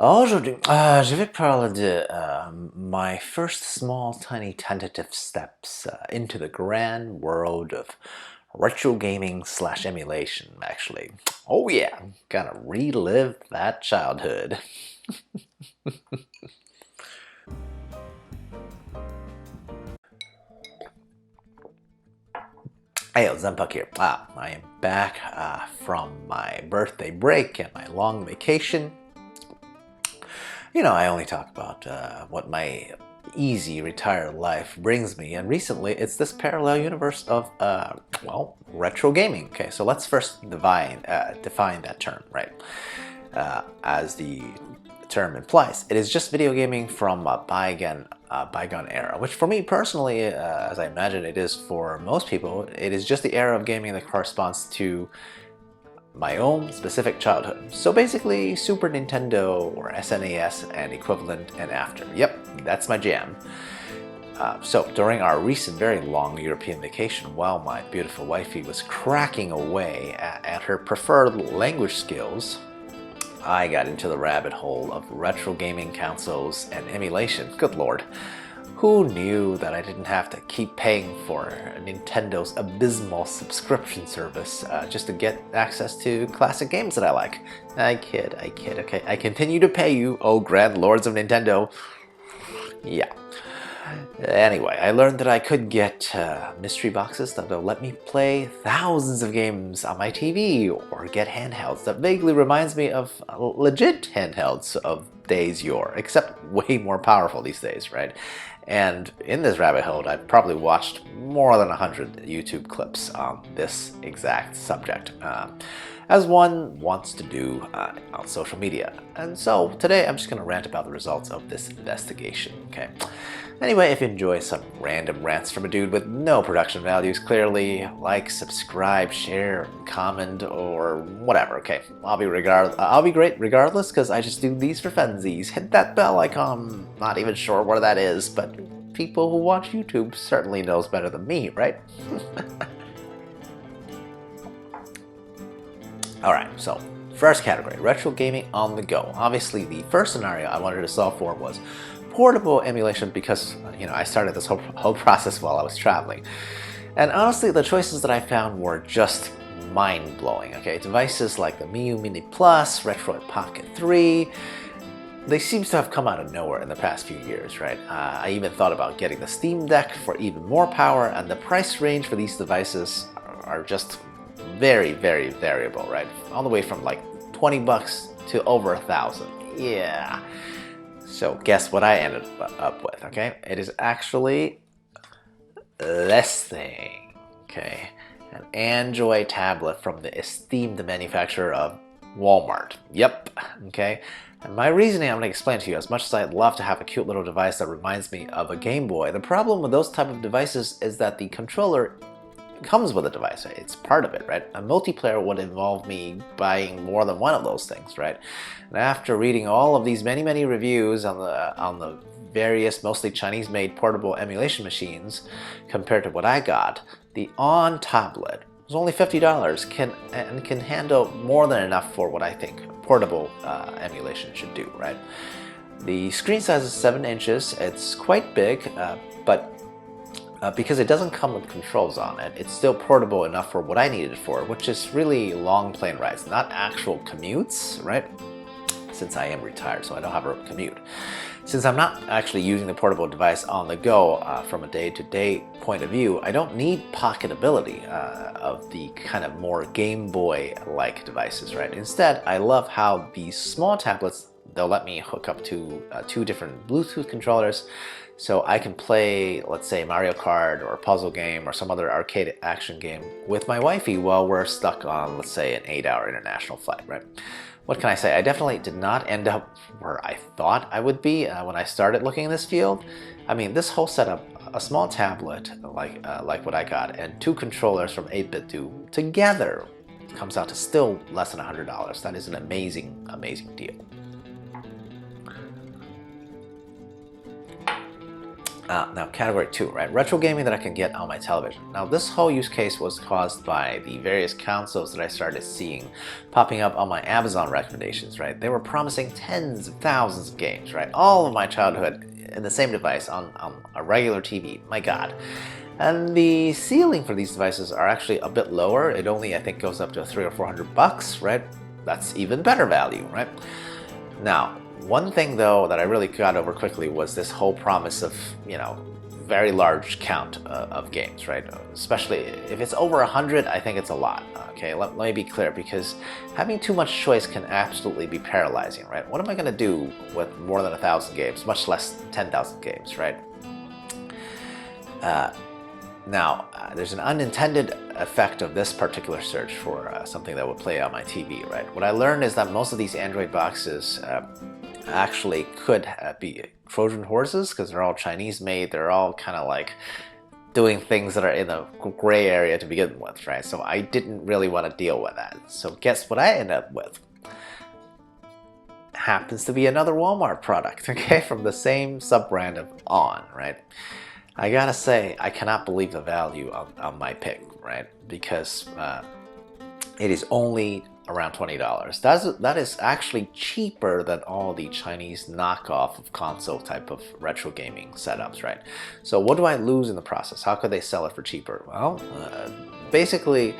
Aujourd'hui, je vais parler de my first small, tiny, tentative steps into the grand world of retro gaming slash emulation, actually. Oh yeah, gonna relive that childhood. Hey, XenPuck here. I am back from my birthday break and my long vacation. You know, I only talk about what my easy retired life brings me, and recently it's this parallel universe of, well, retro gaming. Okay, so let's first define that term, right? As the term implies, it is just video gaming from a bygone era, which for me personally, as I imagine it is for most people, it is just the era of gaming that corresponds to my own specific childhood. So basically Super Nintendo or SNES and equivalent and after. Yep, that's my jam. So during our recent very long European vacation, while my beautiful wifey was cracking away at her preferred language skills, I got into the rabbit hole of retro gaming consoles and emulation. Good lord. Who knew that I didn't have to keep paying for Nintendo's abysmal subscription service just to get access to classic games that I like? I kid, okay? I continue to pay you, oh grand lords of Nintendo. Yeah. Anyway, I learned that I could get mystery boxes that will let me play thousands of games on my TV, or get handhelds that vaguely reminds me of legit handhelds of days yore, except way more powerful these days, right? And in this rabbit hole, I've probably watched more than 100 YouTube clips on this exact subject, as one wants to do on social media. And so today I'm just going to rant about the results of this investigation, okay? Anyway, if you enjoy some random rants from a dude with no production values, clearly, like, subscribe, share, comment, or whatever, okay? I'll be great regardless, because I just do these for funsies. Hit that bell icon. Not even sure what that is, but people who watch YouTube certainly knows better than me, right? Alright, so first category, retro gaming on the go. Obviously, the first scenario I wanted to solve for was portable emulation, because, you know, I started this whole process while I was traveling. And honestly, the choices that I found were just mind-blowing, okay? Devices like the Miu Mini Plus, Retroid Pocket 3, they seem to have come out of nowhere in the past few years, right? I even thought about getting the Steam Deck for even more power, and the price range for these devices are just very, very variable, right? All the way from like 20 bucks to over 1,000. Yeah. So guess what I ended up with, okay? It is actually this thing, okay? An Android tablet from the esteemed manufacturer of Walmart. Yep, okay? And my reasoning I'm going to explain to you. As much as I'd love to have a cute little device that reminds me of a Game Boy, the problem with those type of devices is that the controller comes with a device, right? It's part of it, right? A multiplayer would involve me buying more than one of those things, right? And after reading all of these many reviews on the various mostly Chinese-made portable emulation machines compared to what I got, the On tablet was only $50 and can handle more than enough for what I think portable emulation should do, right? The screen size is 7 inches. It's quite big, but because it doesn't come with controls on it, it's still portable enough for what I needed it for, which is really long plane rides, not actual commutes, right? Since I am retired, so I don't have a commute. Since I'm not actually using the portable device on the go from a day-to-day point of view, I don't need pocketability of the kind of more Game Boy-like devices, right? Instead, I love how these small tablets, they'll let me hook up to 2 different Bluetooth controllers, so I can play, let's say, Mario Kart or a puzzle game or some other arcade action game with my wifey while we're stuck on, let's say, an 8-hour international flight, right? What can I say? I definitely did not end up where I thought I would be when I started looking in this field. I mean, this whole setup, a small tablet like what I got, and 2 controllers from 8-bit do together comes out to still less than $100. That is an amazing, amazing deal. Now, category 2, right? Retro gaming that I can get on my television. Now, this whole use case was caused by the various consoles that I started seeing popping up on my Amazon recommendations, right? They were promising tens of thousands of games, right? All of my childhood in the same device on a regular TV. My God. And the ceiling for these devices are actually a bit lower. It only, I think, goes up to $300 or $400, right? That's even better value, right? Now, one thing though that I really got over quickly was this whole promise of, very large count of games, right? Especially if it's over 100, I think it's a lot. Okay, let me be clear, because having too much choice can absolutely be paralyzing, right? What am I going to do with more than 1,000 games, much less 10,000 games, right? Now, there's an unintended effect of this particular search for something that would play on my TV, right? What I learned is that most of these Android boxes actually could be Trojan horses, because they're all Chinese made. They're all kind of like doing things that are in a gray area to begin with, right? So I didn't really want to deal with that. So guess what I ended up with? Happens to be another Walmart product, okay, from the same sub-brand of On, right? I gotta say, I cannot believe the value on my pick, right? Because it is only around $20. That is actually cheaper than all the Chinese knockoff of console type of retro gaming setups, right? So what do I lose in the process? How could they sell it for cheaper? Well, basically,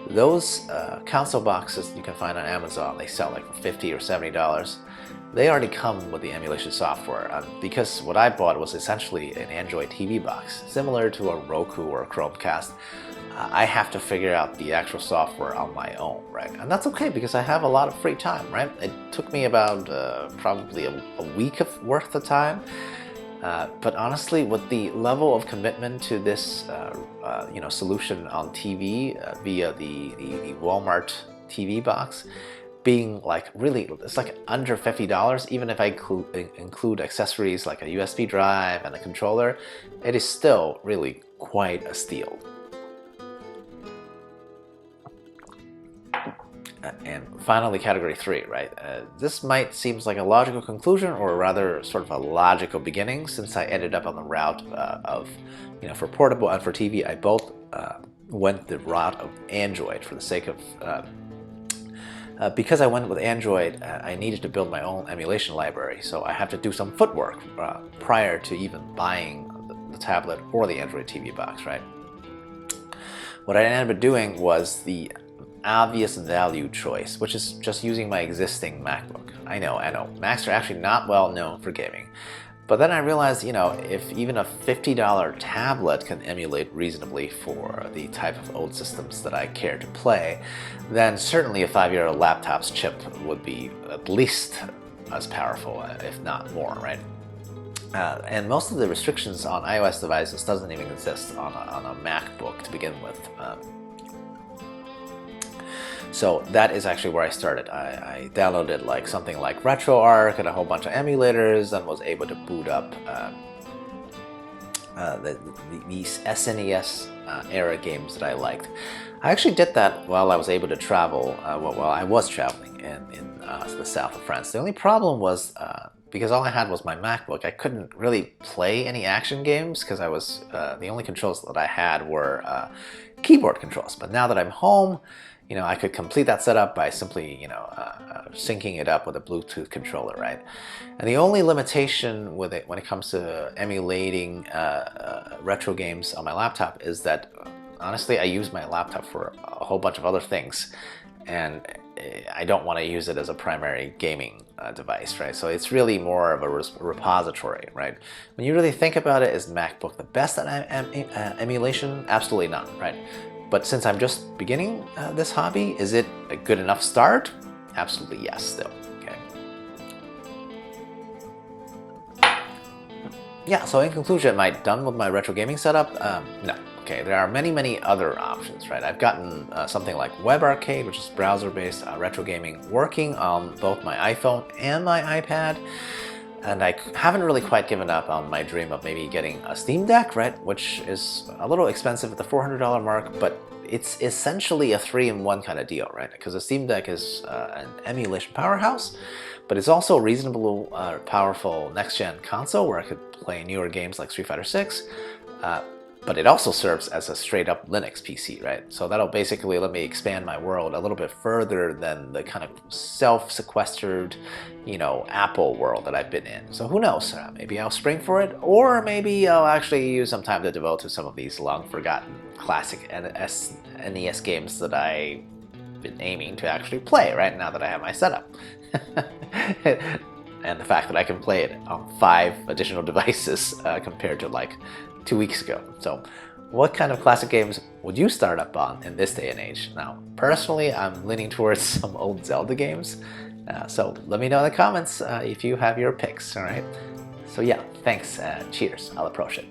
those console boxes you can find on Amazon, they sell like for $50 or $70. They already come with the emulation software, because what I bought was essentially an Android TV box, similar to a Roku or a Chromecast. I have to figure out the actual software on my own, right? And that's okay, because I have a lot of free time, right? It took me about probably a week worth of time. But honestly, with the level of commitment to this solution on TV via the Walmart TV box, being like really, it's like under $50, even if I include accessories like a USB drive and a controller, it is still really quite a steal. And finally, category 3, right? This might seem like a logical conclusion, or rather sort of a logical beginning, since I ended up on the route of, for portable and for TV, I both went the route of Android for the sake of because I went with Android, I needed to build my own emulation library, so I have to do some footwork prior to even buying the tablet or the Android TV box, right? What I ended up doing was the obvious value choice, which is just using my existing MacBook. I know, Macs are actually not well known for gaming. But then I realized, if even a $50 tablet can emulate reasonably for the type of old systems that I care to play, then certainly a 5-year laptop's chip would be at least as powerful, if not more, right? And most of the restrictions on iOS devices doesn't even exist on a MacBook to begin with. So that is actually where I started. I downloaded like something like RetroArch and a whole bunch of emulators, and was able to boot up these SNES era games that I liked. I actually did that while I was able to travel, while I was traveling in the south of France. The only problem was, because all I had was my MacBook, I couldn't really play any action games, because I was the only controls that I had were keyboard controls. But now that I'm home, I could complete that setup by simply, syncing it up with a Bluetooth controller, right? And the only limitation with it when it comes to emulating retro games on my laptop is that, honestly, I use my laptop for a whole bunch of other things, and I don't want to use it as a primary gaming device, right? So it's really more of a repository, right? When you really think about it, is MacBook the best at emulation? Absolutely not, right? But since I'm just beginning this hobby, is it a good enough start? Absolutely yes, still. Okay. Yeah, so in conclusion, am I done with my retro gaming setup? No. Okay, there are many other options, right? I've gotten something like Web Arcade, which is browser-based retro gaming, working on both my iPhone and my iPad. And I haven't really quite given up on my dream of maybe getting a Steam Deck, right? Which is a little expensive at the $400 mark, but it's essentially a 3-in-1 kind of deal, right? Because the Steam Deck is an emulation powerhouse, but it's also a reasonable, powerful next-gen console where I could play newer games like Street Fighter 6. But it also serves as a straight-up Linux PC, right? So that'll basically let me expand my world a little bit further than the kind of self-sequestered, Apple world that I've been in. So who knows? Maybe I'll spring for it, or maybe I'll actually use some time to devote to some of these long-forgotten classic SNES games that I've been aiming to actually play, right, now that I have my setup. And the fact that I can play it on 5 additional devices compared to like 2 weeks ago. So what kind of classic games would you start up on in this day and age? Now, personally, I'm leaning towards some old Zelda games. So let me know in the comments if you have your picks, all right? So yeah, thanks. Cheers. I'll approach it.